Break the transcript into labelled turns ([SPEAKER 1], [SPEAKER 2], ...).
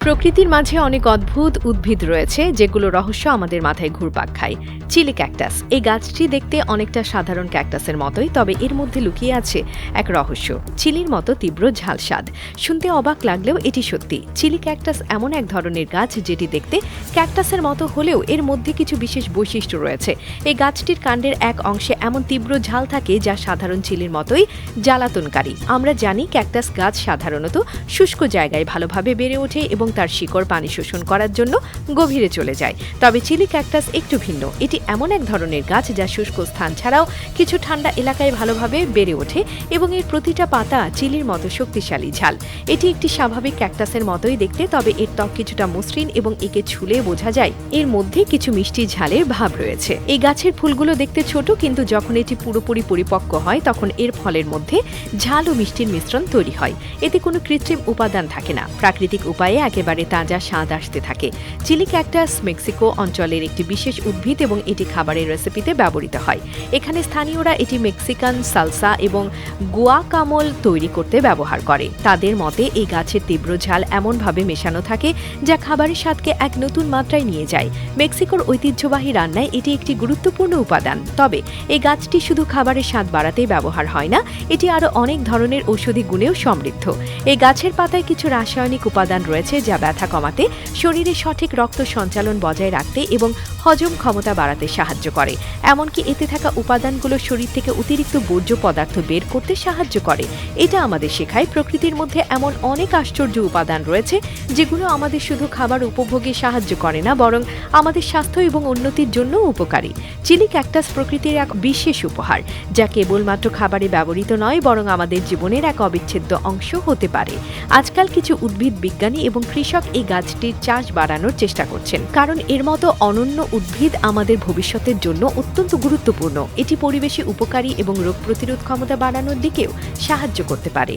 [SPEAKER 1] প্রকৃতির মাঝে অনেক অদ্ভুত উদ্ভিদ রয়েছে যেগুলো রহস্য আমাদের মাথায় ঘুরপাক খায়। চিলি ক্যাকটাস এই গাছটি দেখতে অনেকটা সাধারণ ক্যাকটাসের মতোই, তবে এর মধ্যে লুকিয়ে আছে এক রহস্য। চিলির মতো তীব্র ঝাল স্বাদ। শুনতে অবাক লাগলেও এটি সত্যি। চিলি ক্যাকটাস এমন এক ধরনের গাছ যেটি দেখতে ক্যাকটাসের মতো হলেও এর মধ্যে কিছু বিশেষ বৈশিষ্ট্য রয়েছে। এই গাছটির কাণ্ডের এক অংশে এমন তীব্র ঝাল থাকে যা সাধারণ চিলির মতোই জ্বালাতনকারী। আমরা জানি ক্যাকটাস গাছ সাধারণত শুষ্ক জায়গায় ভালোভাবে বেড়ে ওঠে এবং তার শিকড় পানি শোষণ করার জন্য গভীরে চলে যায়। তবে চিলি ক্যাকটাস একটু ভিন্ন। এটি এমন এক ধরনের গাছ যা শুষ্ক স্থান ছাড়াও কিছু ঠান্ডা এলাকায় ভালোভাবে বেড়ে ওঠে এবং এর প্রতিটা পাতা চিলির মতো শক্তিশালী ঝাল। এটি একটি স্বাভাবিক ক্যাকটাসের মতোই দেখতে, তবে এর ত্বক কিছুটা মসৃণ এবং একে ছুলে বোঝা যায় এর মধ্যে কিছু মিষ্টি ঝালের ভাব রয়েছে। এই গাছের ফুলগুলো দেখতে ছোট, কিন্তু যখন এটি পুরোপুরি পরিপক্ক হয় তখন এর ফলের মধ্যে ঝাল ও মিষ্টির মিশ্রণ তৈরি হয়। এতে কোনো কৃত্রিম উপাদান থাকে না, প্রাকৃতিক উপায়ে একেবারে তাজা স্বাদ আসতে থাকে। চিলি ক্যাকটাস মেক্সিকো অঞ্চলের একটি বিশেষ উদ্ভিদ এবং এটি খাবারের রেসিপিতে ব্যবহৃত হয়। এখানে স্থানীয়রা এটি মেক্সিকান সালসা এবং গুয়াকামোল তৈরি করতে ব্যবহার করে। তাদের মতে এই গাছের তীব্র ঝাল এমনভাবে মেশানো থাকে যা খাবারের স্বাদকে এক নতুন মাত্রায় নিয়ে যায়। মেক্সিকোর ঐতিহ্যবাহী রান্নায় এটি একটি গুরুত্বপূর্ণ উপাদান। তবে এই গাছটি শুধু খাবারের স্বাদ বাড়াতেই ব্যবহার হয় না, এটি আরও অনেক ধরনের ঔষধি গুণেও সমৃদ্ধ। এই গাছের পাতায় কিছু রাসায়নিক উপাদান রয়েছে যা ব্যথা কমাতে, শরীরে সঠিক রক্ত সঞ্চালন বজায় রাখতে এবং হজম ক্ষমতা বাড়াতে সাহায্য করে। এমনকি এতে থাকা উপাদানগুলো শরীর থেকে অতিরিক্ত বর্জ্য পদার্থ বের করতে সাহায্য করে। এটা আমাদের শেখায় প্রকৃতির মধ্যে এমন অনেক আশ্চর্য উপাদান রয়েছে যেগুলো আমাদের শুধু খাবার উপভোগে সাহায্য করে না, বরং আমাদের স্বাস্থ্য এবং উন্নতির জন্য উপকারী। চিলি ক্যাকটাস প্রকৃতির এক বিশেষ উপহার, যা কেবলমাত্র খাবারে ব্যবহৃত নয় বরং আমাদের জীবনের এক অবিচ্ছেদ্য অংশ হতে পারে। আজকাল কিছু উদ্ভিদ বিজ্ঞানী এবং কৃষক এই গাছটির চাষ বাড়ানোর চেষ্টা করছেন, কারণ এর মতো অনন্য উদ্ভিদ আমাদের ভবিষ্যতের জন্য অত্যন্ত গুরুত্বপূর্ণ। এটি পরিবেশে উপকারী এবং রোগ প্রতিরোধ ক্ষমতা বাড়ানোর দিকেও সাহায্য করতে পারে।